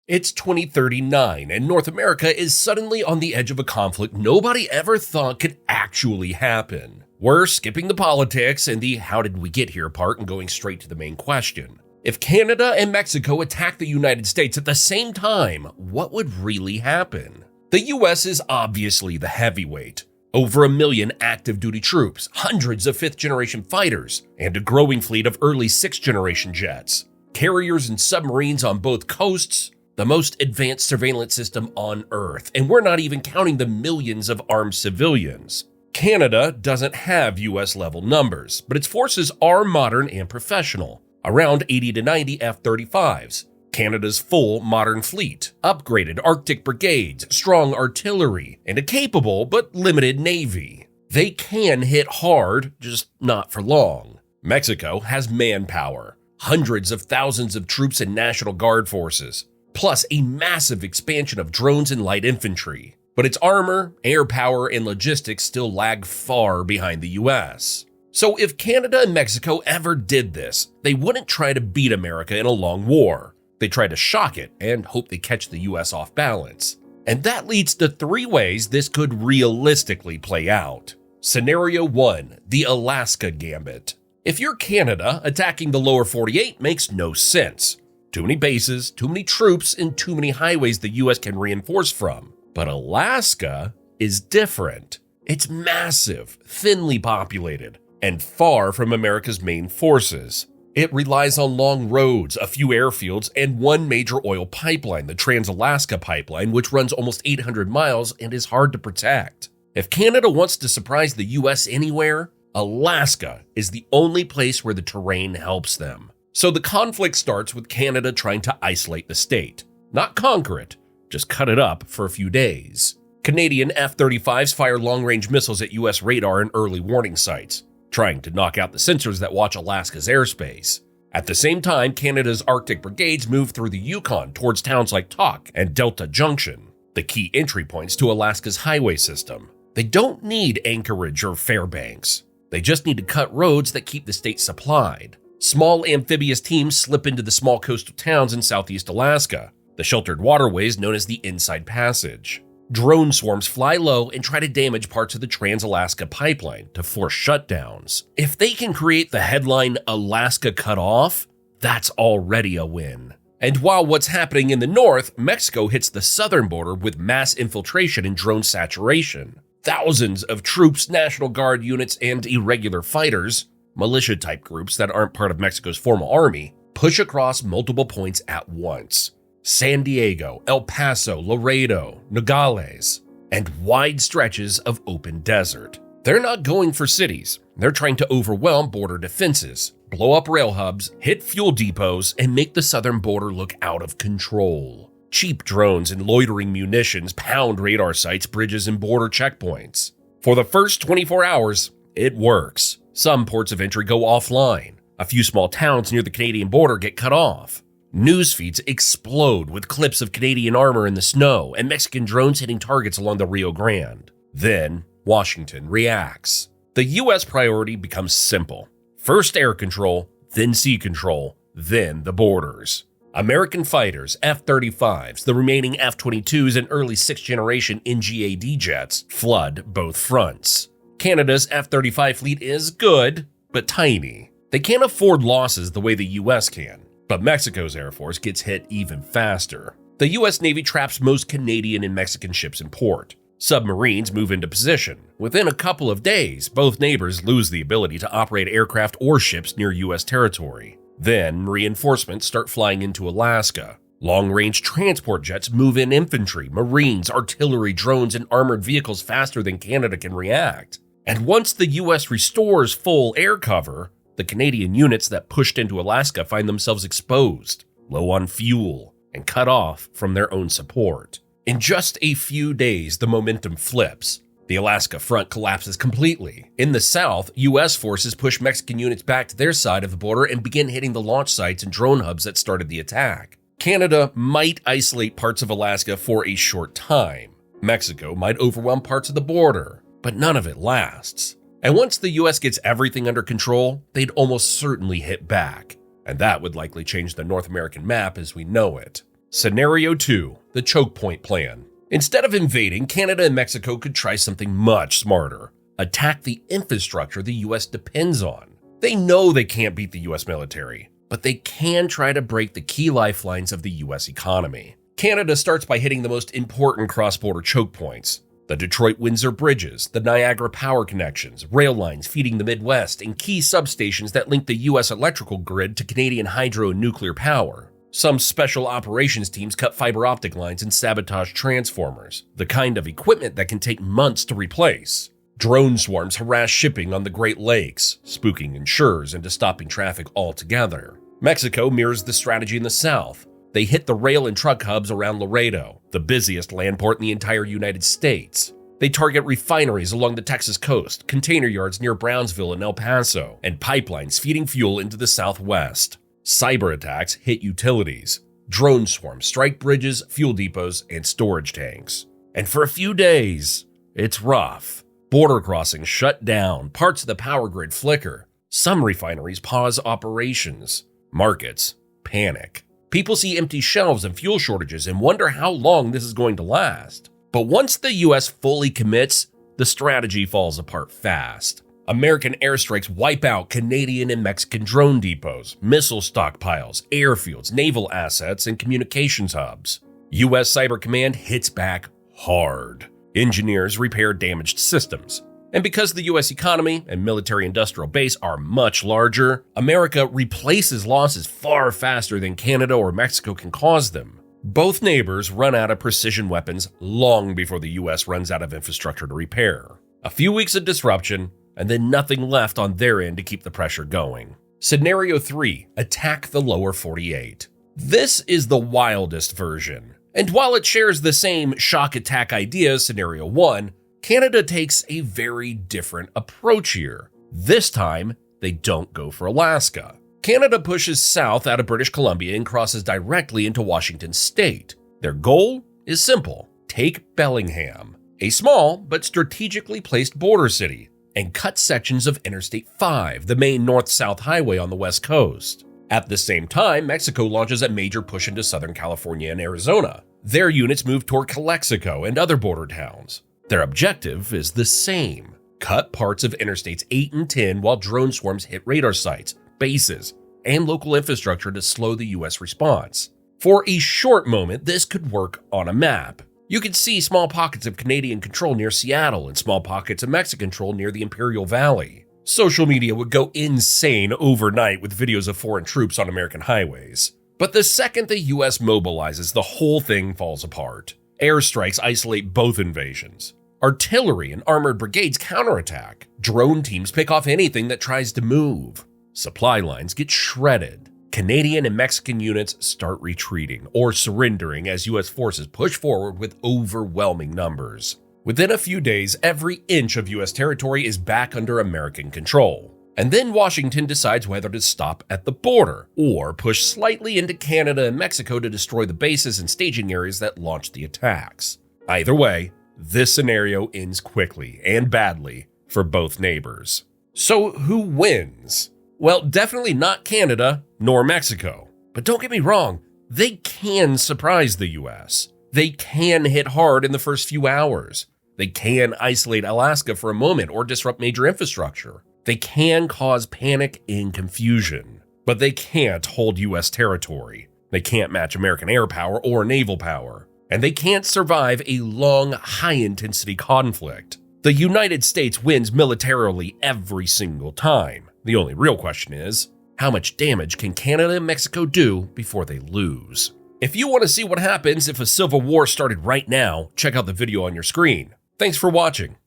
It's 2039, and North America is suddenly on the edge of a conflict nobody ever thought could actually happen. We're skipping the politics and the how did we get here part and going straight to the main question. If Canada and Mexico attack the United States at the same time, what would really happen? The US is obviously the heavyweight. Over 1 million active duty troops, hundreds of 5th-generation fighters, and a growing fleet of early 6th-generation jets. Carriers and submarines on both coasts, the most advanced surveillance system on Earth, and we're not even counting the millions of armed civilians. Canada doesn't have US-level numbers, but its forces are modern and professional, around 80 to 90 F-35s. Canada's full modern fleet, upgraded Arctic brigades, strong artillery, and a capable but limited navy. They can hit hard, just not for long. Mexico has manpower, hundreds of thousands of troops and National Guard forces, plus a massive expansion of drones and light infantry. But its armor, air power, and logistics still lag far behind the US. So if Canada and Mexico ever did this, they wouldn't try to beat America in a long war. They try to shock it and hope they catch the US off balance. And that leads to 3 ways this could realistically play out. Scenario 1, the Alaska Gambit. If you're Canada, attacking the lower 48 makes no sense. Too many bases, too many troops, and too many highways the US can reinforce from. But Alaska is different. It's massive, thinly populated, and far from America's main forces. It relies on long roads, a few airfields, and one major oil pipeline, the Trans-Alaska Pipeline, which runs almost 800 miles and is hard to protect. If Canada wants to surprise the US anywhere, Alaska is the only place where the terrain helps them. So the conflict starts with Canada trying to isolate the state. Not conquer it, just cut it up for a few days. Canadian F-35s fire long-range missiles at US radar and early warning sites, trying to knock out the sensors that watch Alaska's airspace. At the same time, Canada's Arctic brigades move through the Yukon towards towns like Tok and Delta Junction, the key entry points to Alaska's highway system. They don't need Anchorage or Fairbanks. They just need to cut roads that keep the state supplied. Small amphibious teams slip into the small coastal towns in southeast Alaska, the sheltered waterways known as the Inside Passage. Drone swarms fly low and try to damage parts of the Trans-Alaska Pipeline to force shutdowns. If they can create the headline Alaska Cut Off, that's already a win. And while what's happening in the north, Mexico hits the southern border with mass infiltration and drone saturation. Thousands of troops, National Guard units, and irregular fighters, militia-type groups that aren't part of Mexico's formal army, push across multiple points at once. San Diego, El Paso, Laredo, Nogales, and wide stretches of open desert. They're not going for cities. They're trying to overwhelm border defenses, blow up rail hubs, hit fuel depots, and make the southern border look out of control. Cheap drones and loitering munitions pound radar sites, bridges, and border checkpoints. For the first 24 hours, it works. Some ports of entry go offline. A few small towns near the Canadian border get cut off. News feeds explode with clips of Canadian armor in the snow and Mexican drones hitting targets along the Rio Grande. Then, Washington reacts. The US priority becomes simple. First air control, then sea control, then the borders. American fighters, F-35s, the remaining F-22s, and early 6th-generation NGAD jets flood both fronts. Canada's F-35 fleet is good, but tiny. They can't afford losses the way the US can. But Mexico's Air Force gets hit even faster. The US Navy traps most Canadian and Mexican ships in port. Submarines move into position. Within a couple of days, both neighbors lose the ability to operate aircraft or ships near US territory. Then, reinforcements start flying into Alaska. Long-range transport jets move in infantry, marines, artillery, drones, and armored vehicles faster than Canada can react. And once the US restores full air cover, the Canadian units that pushed into Alaska find themselves exposed, low on fuel, and cut off from their own support. In just a few days, the momentum flips. The Alaska front collapses completely. In the south, US forces push Mexican units back to their side of the border and begin hitting the launch sites and drone hubs that started the attack. Canada might isolate parts of Alaska for a short time. Mexico might overwhelm parts of the border, but none of it lasts. And once the US gets everything under control, they'd almost certainly hit back. And that would likely change the North American map as we know it. Scenario 2, the choke point plan. Instead of invading, Canada and Mexico could try something much smarter. Attack the infrastructure the US depends on. They know they can't beat the US military, but they can try to break the key lifelines of the US economy. Canada starts by hitting the most important cross-border choke points: the Detroit-Windsor bridges, the Niagara power connections, rail lines feeding the Midwest, and key substations that link the US electrical grid to Canadian hydro and nuclear power. Some special operations teams cut fiber optic lines and sabotage transformers, the kind of equipment that can take months to replace. Drone swarms harass shipping on the Great Lakes, spooking insurers into stopping traffic altogether. Mexico mirrors the strategy in the south. They hit the rail and truck hubs around Laredo, the busiest land port in the entire United States. They target refineries along the Texas coast, container yards near Brownsville and El Paso, and pipelines feeding fuel into the Southwest. Cyber attacks hit utilities. Drone swarms strike bridges, fuel depots, and storage tanks. And for a few days, it's rough. Border crossings shut down, parts of the power grid flicker. Some refineries pause operations. Markets panic. People see empty shelves and fuel shortages and wonder how long this is going to last. But once the US fully commits, the strategy falls apart fast. American airstrikes wipe out Canadian and Mexican drone depots, missile stockpiles, airfields, naval assets, and communications hubs. US Cyber Command hits back hard. Engineers repair damaged systems. And because the US economy and military-industrial base are much larger, America replaces losses far faster than Canada or Mexico can cause them. Both neighbors run out of precision weapons long before the US runs out of infrastructure to repair. A few weeks of disruption, and then nothing left on their end to keep the pressure going. Scenario 3, attack the lower 48. This is the wildest version. And while it shares the same shock attack idea as Scenario 1, Canada takes a very different approach here. This time, they don't go for Alaska. Canada pushes south out of British Columbia and crosses directly into Washington state. Their goal is simple: take Bellingham, a small but strategically placed border city, and cut sections of Interstate 5, the main north-south highway on the west coast. At the same time, Mexico launches a major push into Southern California and Arizona. Their units move toward Calexico and other border towns. Their objective is the same: cut parts of Interstates 8 and 10 while drone swarms hit radar sites, bases, and local infrastructure to slow the US response. For a short moment, this could work on a map. You could see small pockets of Canadian control near Seattle and small pockets of Mexican control near the Imperial Valley. Social media would go insane overnight with videos of foreign troops on American highways. But the second the US mobilizes, the whole thing falls apart. Airstrikes isolate both invasions. Artillery and armored brigades counterattack. Drone teams pick off anything that tries to move. Supply lines get shredded. Canadian and Mexican units start retreating or surrendering as US forces push forward with overwhelming numbers. Within a few days, every inch of US territory is back under American control. And then Washington decides whether to stop at the border or push slightly into Canada and Mexico to destroy the bases and staging areas that launched the attacks. Either way, this scenario ends quickly and badly for both neighbors. So who wins? Well, definitely not Canada nor Mexico. But don't get me wrong, they can surprise the US. They can hit hard in the first few hours. They can isolate Alaska for a moment or disrupt major infrastructure. They can cause panic and confusion. But they can't hold US territory. They can't match American air power or naval power. And they can't survive a long, high-intensity conflict. The United States wins militarily every single time. The only real question is, how much damage can Canada and Mexico do before they lose? If you want to see what happens if a civil war started right now, check out the video on your screen. Thanks for watching.